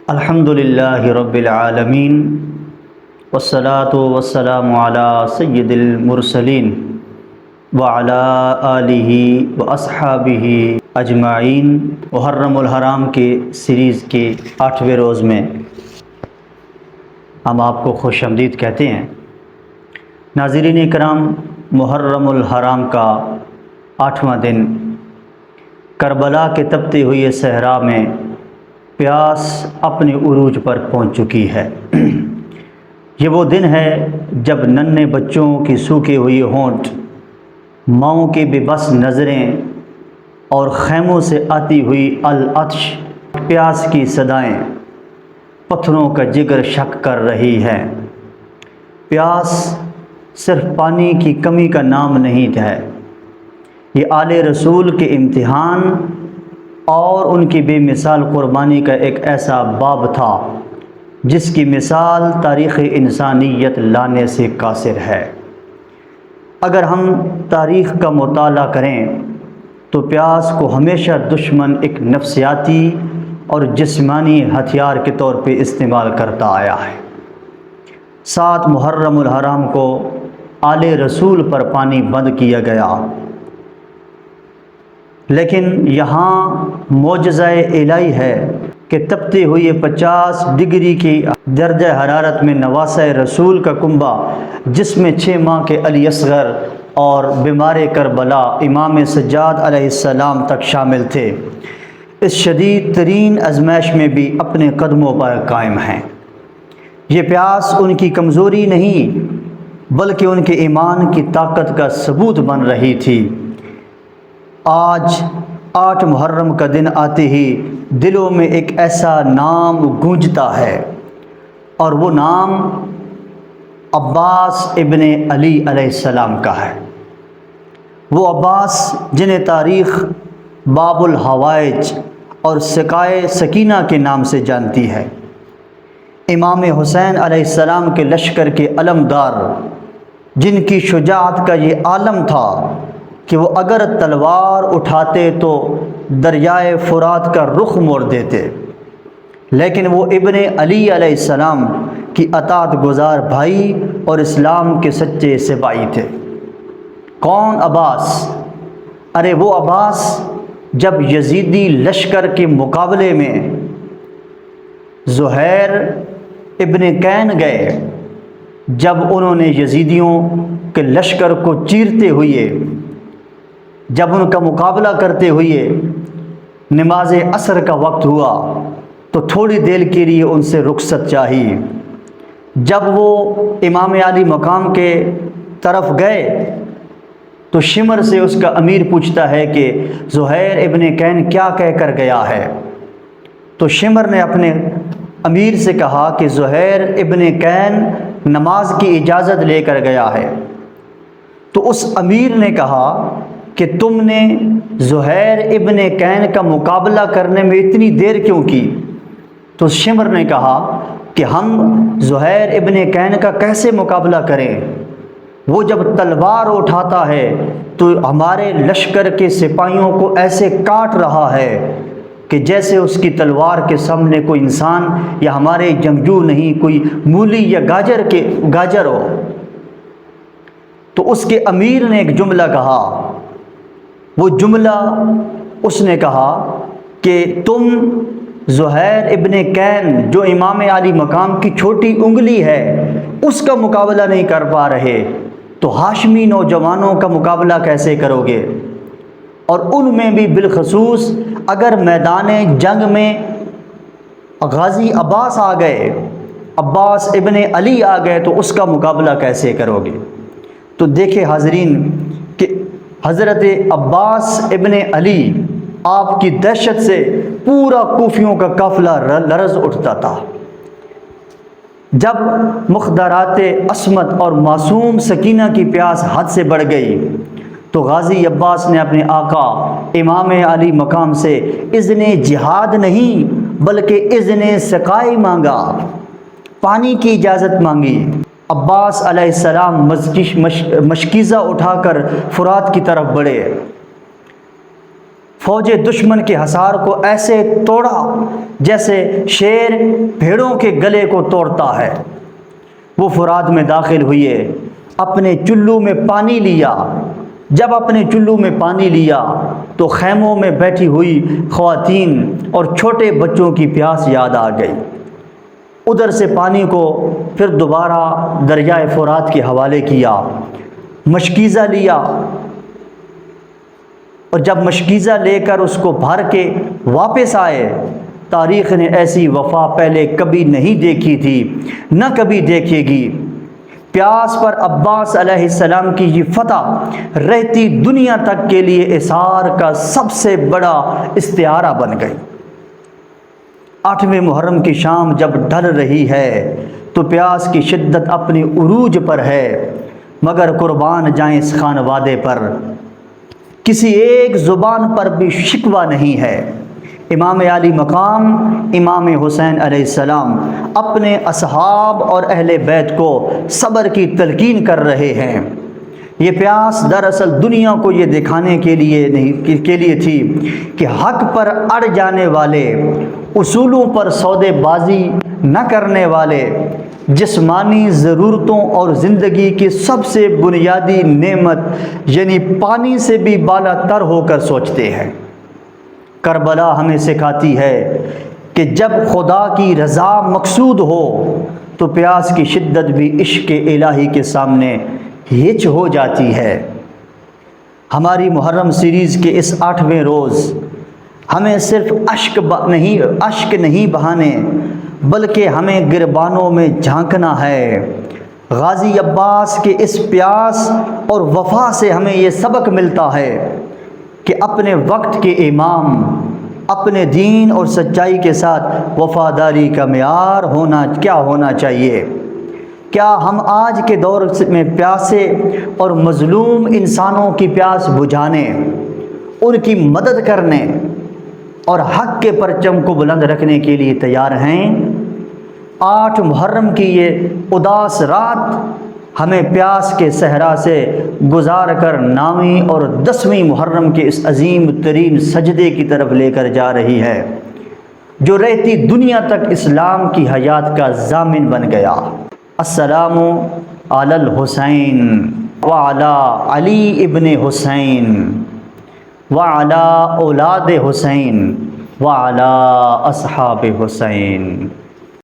الحمد للہ رب العالمین والصلاة والسلام علی سید المرسلین وعلی آلہ واصحابہ اجمعین۔ محرم الحرام کے سیریز کے 8ویں روز میں ہم آپ کو خوش آمدید کہتے ہیں۔ ناظرین اکرام، محرم الحرام کا 8واں دن کربلا کے تپتے ہوئے صحرا میں پیاس اپنے عروج پر پہنچ چکی ہے۔ یہ وہ دن ہے جب ننھے بچوں کی سوکھے ہوئی ہونٹ، ماؤں کی بے بس نظریں اور خیموں سے آتی ہوئی العطش پیاس کی صدائیں پتھروں کا جگر شک کر رہی ہے۔ پیاس صرف پانی کی کمی کا نام نہیں ہے، یہ آل رسول کے امتحان اور ان کی بے مثال قربانی کا ایک ایسا باب تھا جس کی مثال تاریخ انسانیت لانے سے قاصر ہے۔ اگر ہم تاریخ کا مطالعہ کریں تو پیاس کو ہمیشہ دشمن ایک نفسیاتی اور جسمانی ہتھیار کے طور پہ استعمال کرتا آیا ہے۔ 7 محرم الحرام کو آل رسول پر پانی بند کیا گیا، لیکن یہاں معجزہ الہی ہے کہ تپتے ہوئے 50 ڈگری کی درجہ حرارت میں نواسہ رسول کا کنبہ، جس میں 6 ماہ کے علی اصغر اور بیمار کربلا امام سجاد علیہ السلام تک شامل تھے، اس شدید ترین آزمائش میں بھی اپنے قدموں پر قائم ہیں۔ یہ پیاس ان کی کمزوری نہیں بلکہ ان کے ایمان کی طاقت کا ثبوت بن رہی تھی۔ آج 8 محرم کا دن آتے ہی دلوں میں ایک ایسا نام گونجتا ہے، اور وہ نام عباس ابن علی علیہ السلام کا ہے۔ وہ عباس جنہیں تاریخ باب الحوائج اور سقائے سکینہ کے نام سے جانتی ہے۔ امام حسین علیہ السلام کے لشکر کے علمدار، جن کی شجاعت کا یہ عالم تھا کہ وہ اگر تلوار اٹھاتے تو دریائے فرات کا رخ موڑ دیتے، لیکن وہ ابن علی علیہ السلام کی اطاعت گزار بھائی اور اسلام کے سچے سپاہی تھے۔ کون عباس؟ ارے وہ عباس جب یزیدی لشکر کے مقابلے میں زہیر ابن کین گئے، جب انہوں نے یزیدیوں کے لشکر کو چیرتے ہوئے، جب ان کا مقابلہ کرتے ہوئے نماز عصر کا وقت ہوا تو تھوڑی دیر کے لیے ان سے رخصت چاہی۔ جب وہ امام علی مقام کے طرف گئے تو شمر سے اس کا امیر پوچھتا ہے کہ زہیر ابن کین کیا کہہ کر گیا ہے؟ تو شمر نے اپنے امیر سے کہا کہ زہیر ابن کین نماز کی اجازت لے کر گیا ہے۔ تو اس امیر نے کہا کہ تم نے زہیر ابن کین کا مقابلہ کرنے میں اتنی دیر کیوں کی؟ تو شمر نے کہا کہ ہم زہیر ابن کین کا کیسے مقابلہ کریں؟ وہ جب تلوار اٹھاتا ہے تو ہمارے لشکر کے سپاہیوں کو ایسے کاٹ رہا ہے کہ جیسے اس کی تلوار کے سامنے کوئی انسان یا ہمارے جنگجو نہیں، کوئی مولی یا گاجر ہو۔ تو اس کے امیر نے ایک جملہ کہا، وہ جملہ اس نے کہا کہ تم زہیر ابن کین جو امام علی مقام کی چھوٹی انگلی ہے اس کا مقابلہ نہیں کر پا رہے تو ہاشمی نوجوانوں کا مقابلہ کیسے کرو گے؟ اور ان میں بھی بالخصوص اگر میدان جنگ میں غازی عباس آ گئے، عباس ابن علی آ گئے تو اس کا مقابلہ کیسے کرو گے؟ تو دیکھیں حاضرین کہ حضرت عباس ابن علی، آپ کی دہشت سے پورا کوفیوں کا قافلہ لرز اٹھتا تھا۔ جب مخدرات عصمت اور معصوم سکینہ کی پیاس حد سے بڑھ گئی تو غازی عباس نے اپنے آقا امام علی مقام سے اذن جہاد نہیں بلکہ اذن سقائی مانگا، پانی کی اجازت مانگی۔ عباس علیہ السلام مشکیزہ اٹھا کر فرات کی طرف بڑھے۔ فوج دشمن کے حصار کو ایسے توڑا جیسے شیر بھیڑوں کے گلے کو توڑتا ہے۔ وہ فرات میں داخل ہوئے، اپنے چلو میں پانی لیا۔ جب اپنے چلو میں پانی لیا تو خیموں میں بیٹھی ہوئی خواتین اور چھوٹے بچوں کی پیاس یاد آ گئی۔ ادھر سے پانی کو پھر دوبارہ دریائے فرات کے حوالے کیا، مشکیزہ لیا، اور جب مشکیزہ لے کر اس کو بھر کے واپس آئے، تاریخ نے ایسی وفا پہلے کبھی نہیں دیکھی تھی، نہ کبھی دیکھے گی۔ پیاس پر عباس علیہ السلام کی یہ فتح رہتی دنیا تک کے لیے اثار کا سب سے بڑا استعارہ بن گئی۔ 8ویں محرم کی شام جب ڈھل رہی ہے تو پیاس کی شدت اپنی عروج پر ہے، مگر قربان جائیں اس خان وادے پر کسی ایک زبان پر بھی شکوہ نہیں ہے۔ امام علی مقام امام حسین علیہ السلام اپنے اصحاب اور اہل بیت کو صبر کی تلقین کر رہے ہیں۔ یہ پیاس دراصل دنیا کو یہ دکھانے کے لیے تھی کہ حق پر اڑ جانے والے، اصولوں پر سودے بازی نہ کرنے والے، جسمانی ضرورتوں اور زندگی کی سب سے بنیادی نعمت یعنی پانی سے بھی بالا تر ہو کر سوچتے ہیں۔ کربلا ہمیں سکھاتی ہے کہ جب خدا کی رضا مقصود ہو تو پیاس کی شدت بھی عشق الہی کے سامنے ہچ ہو جاتی ہے۔ ہماری محرم سیریز کے اس 8ویں روز ہمیں صرف اشک نہیں بہانے بلکہ ہمیں گربانوں میں جھانکنا ہے۔ غازی عباس کے اس پیاس اور وفا سے ہمیں یہ سبق ملتا ہے کہ اپنے وقت کے امام اپنے دین اور سچائی کے ساتھ وفاداری کا معیار کیا ہونا چاہیے۔ کیا ہم آج کے دور میں پیاسے اور مظلوم انسانوں کی پیاس بجھانے، ان کی مدد کرنے اور حق کے پرچم کو بلند رکھنے کے لیے تیار ہیں؟ 8 محرم کی یہ اداس رات ہمیں پیاس کے صحرا سے گزار کر 9ویں اور 10ویں محرم کے اس عظیم ترین سجدے کی طرف لے کر جا رہی ہے جو رہتی دنیا تک اسلام کی حیات کا ضامن بن گیا۔ السلام علی الحسین وعلی علی ابن حسین وعلی اولاد حسین وعلی اصحاب حسین۔